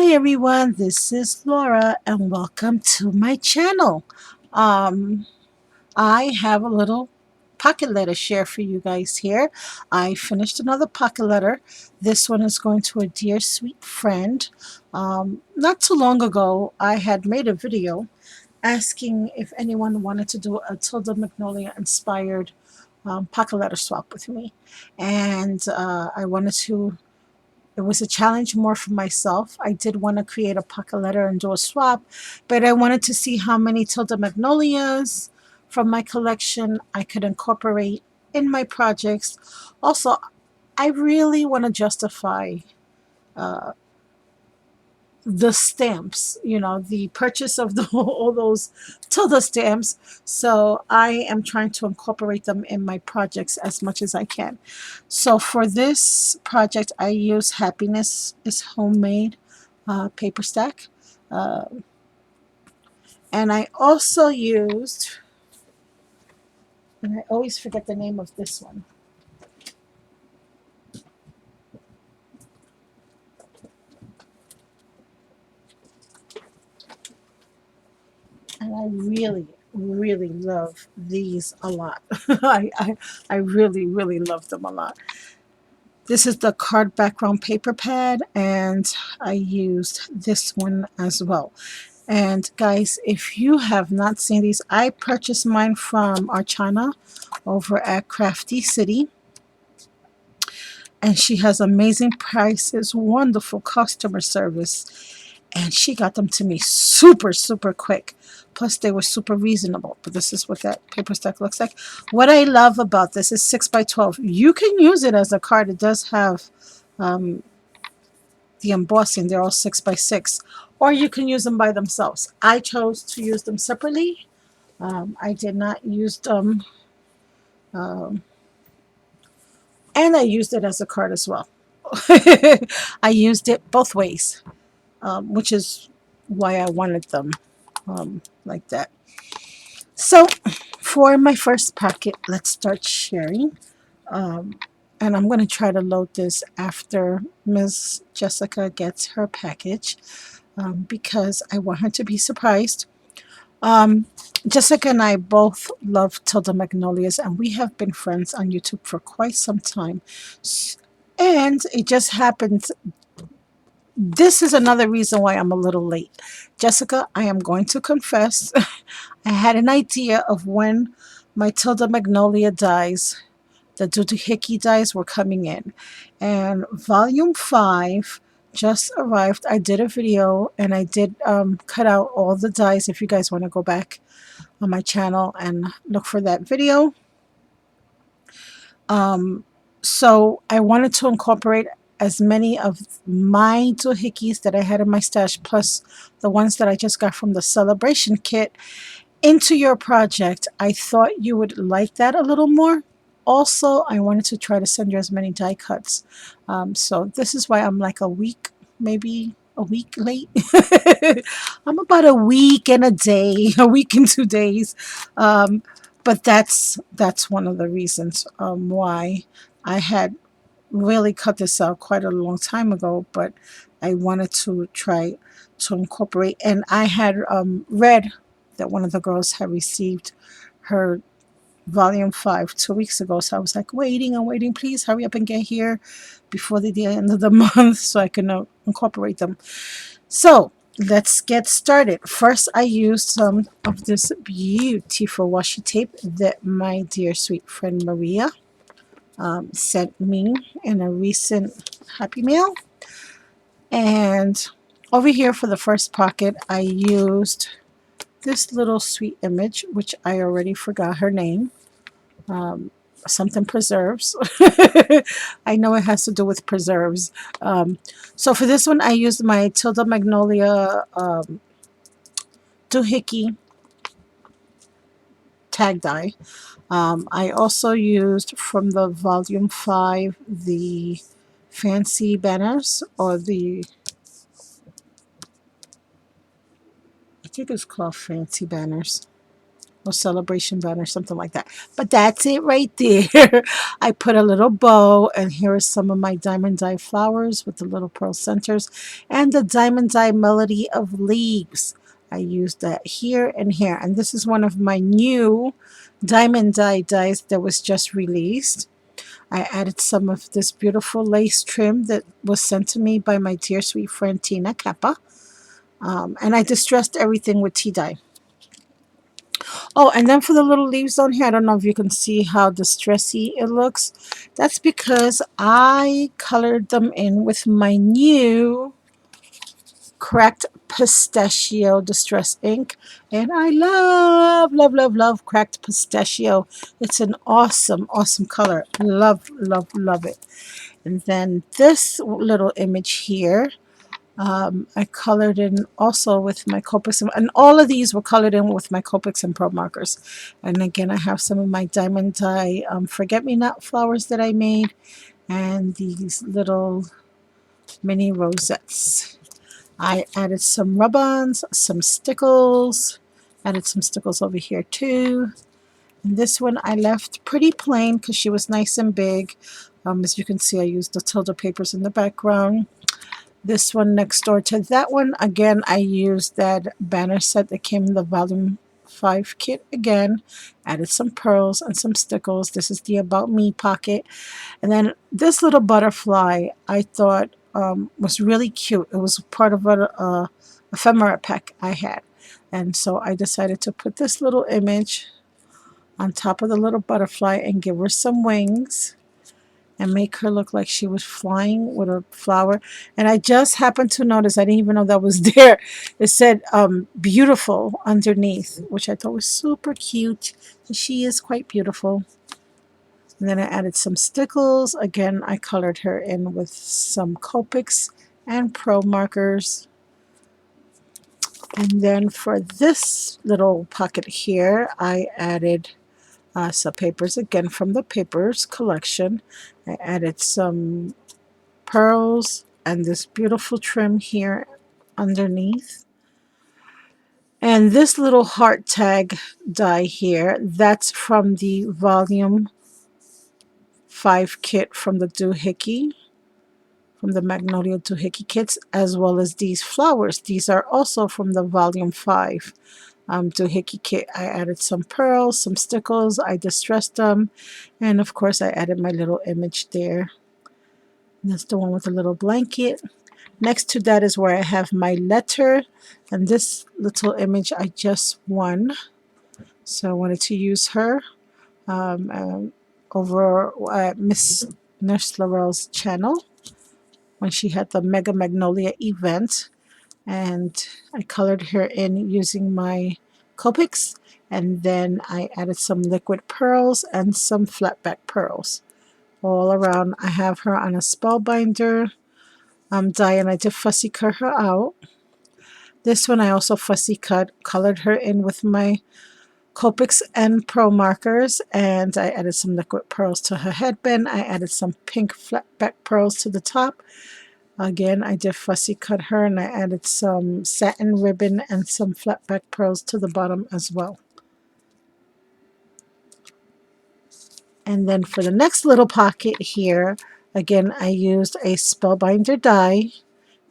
Hi everyone, this is Laura and welcome to my channel. Um, I have a little pocket letter share for you guys here. I finished another pocket letter. This one is going to a dear sweet friend. Not too long ago, I had made a video asking if anyone wanted to do a Tilda Magnolia inspired pocket letter swap with me. And I wanted to it was a challenge more for myself. I did want to create a pocket letter and do a swap, but I wanted to see how many Tilda Magnolias from my collection I could incorporate in my projects. Also, I really want to justify uh, the stamps, the purchase of all those Tilda stamps. So I am trying to incorporate them in my projects as much as I can. So for this project, I use Happiness is Homemade paper stack. Uh, and I also used, and I always forget the name of this one. And I really, really love these a lot. I really, really love them a lot. This is the card background paper pad, and I used this one as well. And guys, if you have not seen these, I purchased mine from Archana over at Crafty City, and she has amazing prices, wonderful customer service, and she got them to me super, super quick. Plus, they were super reasonable. But this is what that paper stack looks like. What I love about this is 6 by 12. You can use it as a card. It does have um, the embossing. They're all 6 by 6. Or you can use them by themselves. I chose to use them separately. I did not use them. Um, and I used it as a card as well. I used it both ways, which is why I wanted them like that. So, for my first packet, let's start sharing. Um, and I'm going to try to load this after Ms. Jessica gets her package because I want her to be surprised. Um, Jessica and I both love Tilda Magnolias, and we have been friends on YouTube for quite some time. And it just happened. This is another reason why I'm a little late. Jessica, I am going to confess, I had an idea of when my Tilda Magnolia dies, the doohickey dies were coming in. And volume 5 just arrived. I did a video and I did cut out all the dies. If you guys want to go back on my channel and look for that video. Um, so I wanted to incorporate as many of my doohickeys that I had in my stash, plus the ones that I just got from the celebration kit, into your project. I thought you would like that a little more. Also, I wanted to try to send you as many die cuts. So this is why I'm like a week, maybe a week late. I'm about a week and a day, a week and 2 days. But that's one of the reasons why I had really cut this out quite a long time ago, but I wanted to try to incorporate. And I had read that one of the girls had received her volume 5 2 weeks ago. So I was like, waiting and waiting, please hurry up and get here before the end of the month so I can incorporate them. So let's get started. First, I used some of this beautiful washi tape that my dear sweet friend Maria sent me in a recent Happy Mail. And over here for the first pocket, I used this little sweet image, which I already forgot her name. Um, Something preserves. I know it has to do with preserves. So for this one, I used my Tilda Magnolia doohickey tag die. I also used from the volume 5 the fancy banners, or I think it's called fancy banners. or celebration banner, something like that. But that's it right there. I put a little bow, and here are some of my diamond dye flowers with the little pearl centers and the diamond dye melody of leaves. I used that here and here, and this is one of my new diamond dye dyes that was just released. I added some of this beautiful lace trim that was sent to me by my dear sweet friend Tina Kappa. And I distressed everything with tea dye. Oh, and then for the little leaves on here, I don't know if you can see how distressy it looks. That's because I colored them in with my new cracked pistachio distress ink, and I love love love love cracked pistachio. It's an awesome color. Love it. And then this little image here, I colored in also with my Copics, and all of these were colored in with my Copics and Pro markers. And again, I have some of my diamond dye forget-me-not flowers that I made, and these little mini rosettes. I added some rub-ons, some stickles, added some stickles over here too. And this one I left pretty plain because she was nice and big. As you can see, I used the Tilda papers in the background. This one next door to that one, again, I used that banner set that came in the volume 5 kit again. Added some pearls and some stickles. This is the About Me pocket. And then this little butterfly I thought was really cute. It was part of a ephemera pack I had. And so I decided to put this little image on top of the little butterfly and give her some wings and make her look like she was flying with a flower. And I just happened to notice, I didn't even know that was there. It said beautiful underneath, which I thought was super cute. She is quite beautiful. And then I added some stickles. Again, I colored her in with some Copics and Pro markers. And then for this little pocket here, I added some papers, again from the papers collection. I added some pearls and this beautiful trim here underneath. And this little heart tag die here, that's from the volume 5 kit from the doohickey, from the Magnolia doohickey kits, as well as these flowers. These are also from the volume 5 doohickey kit. I added some pearls, some stickles, I distressed them, and of course I added my little image there. And that's the one with the little blanket. Next to that is where I have my letter, and this little image I just won, so I wanted to use her over Miss Nurse Laurel's channel when she had the Mega Magnolia event, and I colored her in using my Copics, and then I added some liquid pearls and some flat back pearls all around. I have her on a spellbinder die, and I did fussy cut her out. This one I also fussy colored her in with my Copics and Pro markers, and I added some liquid pearls to her headband. I added some pink flat back pearls to the top. Again, I did fussy cut her, and I added some satin ribbon and some flat back pearls to the bottom as well. And then for the next little pocket here, again, I used a spellbinder die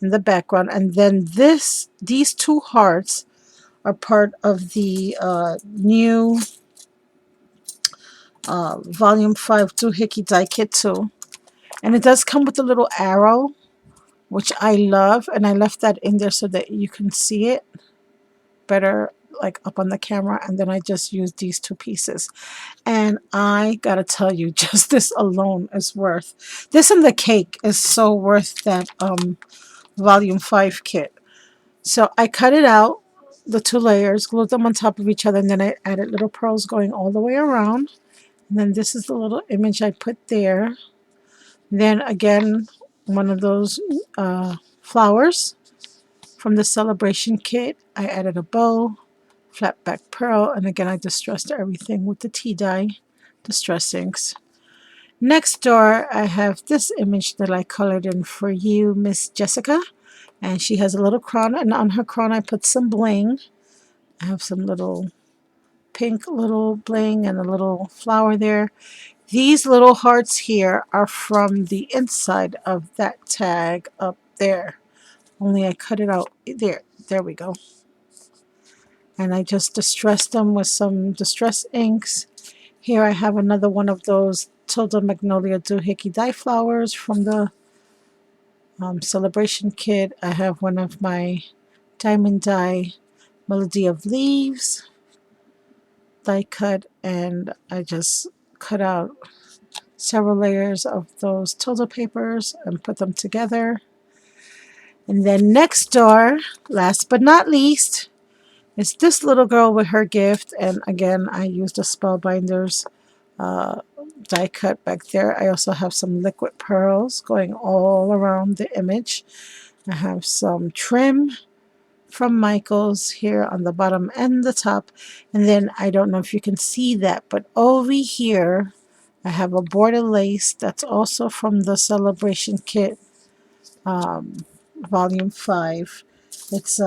in the background, and then these two hearts are part of the new volume 5 doohickey die kit too, and it does come with a little arrow, which I love, and I left that in there so that you can see it better like up on the camera. And then I just used these two pieces, and I gotta tell you, just this alone is worth this, and the cake is so worth that volume 5 kit. So I cut it out, the two layers, glued them on top of each other, and then I added little pearls going all the way around. And then this is the little image I put there. Then again, one of those flowers from the celebration kit. I added a bow, flat back pearl, and again I distressed everything with the tea dye distress inks. Next door, I have this image that I colored in for you, Miss Jessica, and she has a little crown, and on her crown I put some bling. I have some little pink little bling and a little flower there. These little hearts here are from the inside of that tag up there. Only I cut it out. There we go. And I just distressed them with some distress inks. Here I have another one of those Tilda Magnolia Doohickey die flowers from the celebration kit. I have one of my diamond die Melody of Leaves die cut, and I just cut out several layers of those Tilda papers and put them together. And then next door, last but not least, is this little girl with her gift. And again, I used a Spellbinders uh, die cut back there. I also have some liquid pearls going all around the image. I have some trim from Michaels here on the bottom and the top. And then I don't know if you can see that, but over here I have a border lace that's also from the Celebration Kit Volume 5. It's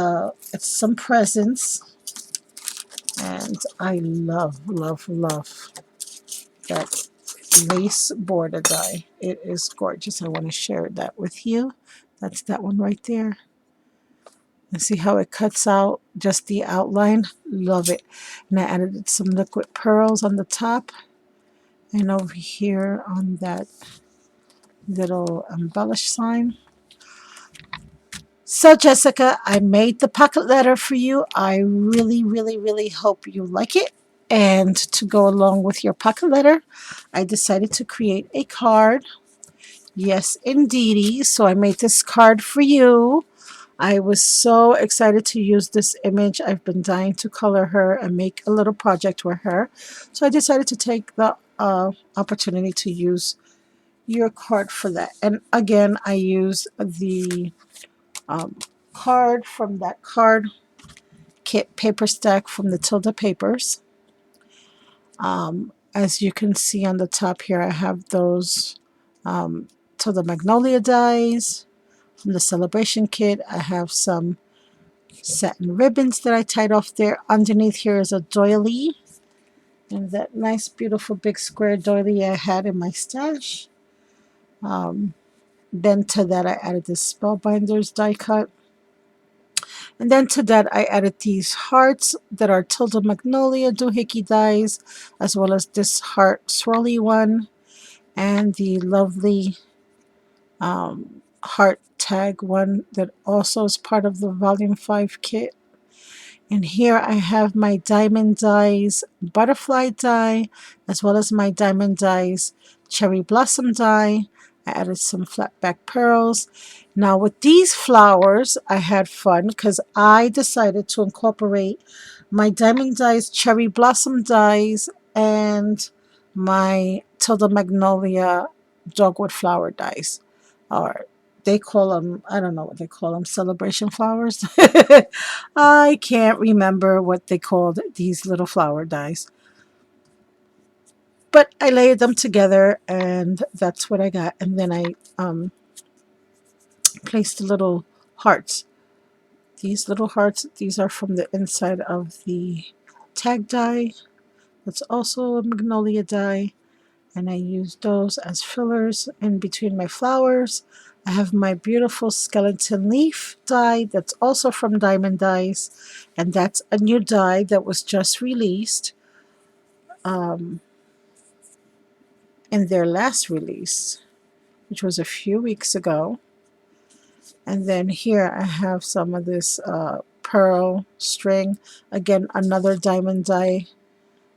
some presents, and I love that lace border die. It is gorgeous. I want to share that with you. That's that one right there. And see how it cuts out just the outline? Love it. And I added some liquid pearls on the top and over here on that little embellish sign. So Jessica, I made the pocket letter for you. I really hope you like it. And to go along with your pocket letter, I decided to create a card. Yes, indeedy. So I made this card for you. I was so excited to use this image. I've been dying to color her and make a little project with her. So I decided to take the opportunity to use your card for that. And again, I used the um, card from that card kit paper stack from the Tilda Papers. As you can see on the top here, I have those Tilda Magnolia dies from the Celebration Kit. I have some satin ribbons that I tied off there. Underneath here is a doily, and that nice beautiful big square doily I had in my stash. Then to that I added this Spellbinders die cut. And then to that I added these hearts that are Tilda Magnolia doohickey dies, as well as this heart swirly one and the lovely heart tag one that also is part of the volume 5 kit. And here I have my Diamond Dies butterfly die, as well as my Diamond Dies cherry blossom die. I added some flat back pearls. Now with these flowers, I had fun because I decided to incorporate my Diamond Dies cherry blossom dies and my Tilda Magnolia dogwood flower dies. Or they call them, I don't know what they call them, celebration flowers. I can't remember what they called these little flower dies. But I layered them together and that's what I got. And then I placed the little hearts. These little hearts, these are from the inside of the tag die. That's also a magnolia die. And I used those as fillers in between my flowers. I have my beautiful skeleton leaf die that's also from Diamond Dies, and that's a new die that was just released in their last release, which was a few weeks ago. And then here I have some of this pearl string, again another diamond die,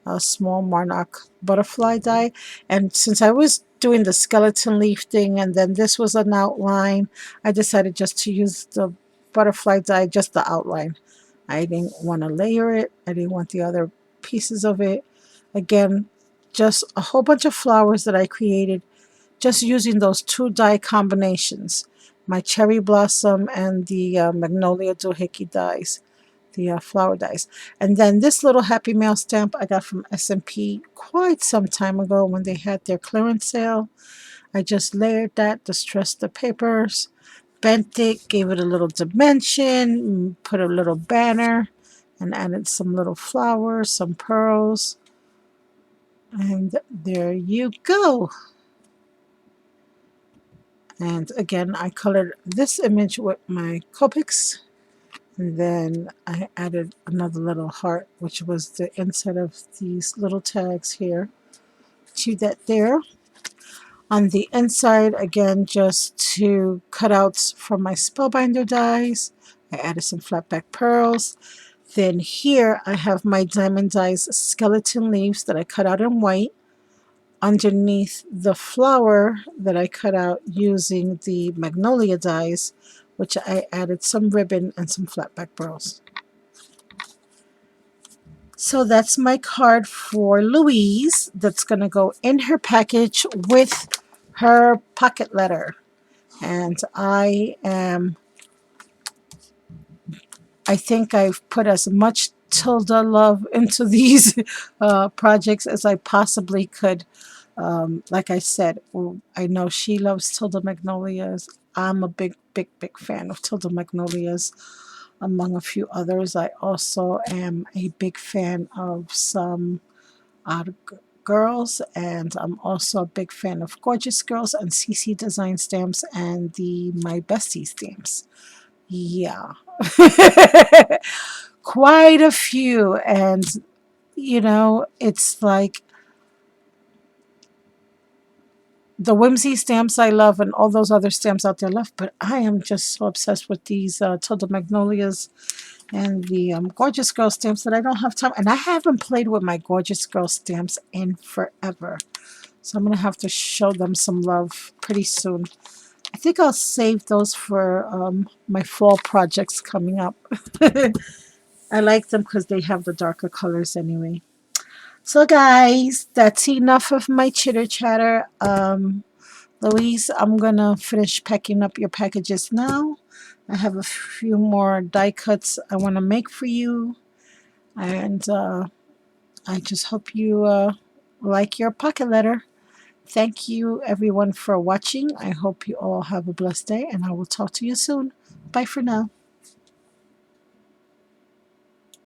a small monarch butterfly die. And since I was doing the skeleton leaf thing and then this was an outline, I decided just to use the butterfly die, just the outline. I didn't want to layer it. I didn't want the other pieces of it. Again, just a whole bunch of flowers that I created just using those two die combinations, my cherry blossom and the magnolia doohickey dies, the flower dies. And then this little Happy Mail stamp I got from S&P quite some time ago when they had their clearance sale. I just layered that, distressed the papers, bent it, gave it a little dimension, put a little banner, and added some little flowers, some pearls, and there you go. And again, I colored this image with my Copics, and then I added another little heart, which was the inside of these little tags here, to that there. On the inside, again, just two cutouts from my Spellbinder dies. I added some flat back pearls. Then here I have my diamond dies skeleton leaves that I cut out in white underneath the flower that I cut out using the Magnolia dies, which I added some ribbon and some flat back pearls. So that's my card for Louise that's going to go in her package with her pocket letter. And I think I've put as much Tilda love into these projects as I possibly could. Like I said, I know she loves Tilda Magnolias. I'm a big, big, big fan of Tilda Magnolias, among a few others. I also am a big fan of some Odd Girls, and I'm also a big fan of Gorgeous Girls and CC Design stamps and the My Bestie stamps. Yeah. Quite a few. And, it's like the Whimsy stamps I love and all those other stamps out there I love, but I am just so obsessed with these Tilda Magnolias and the Gorgeous Girl stamps that I don't have time. And I haven't played with my Gorgeous Girl stamps in forever. So I'm going to have to show them some love pretty soon. I think I'll save those for my fall projects coming up. I like them because they have the darker colors anyway. So guys, that's enough of my chitter chatter. Louise, I'm going to finish packing up your packages now. I have a few more die cuts I want to make for you. And I just hope you like your pocket letter. Thank you everyone for watching. I hope you all have a blessed day, and I will talk to you soon. Bye for now.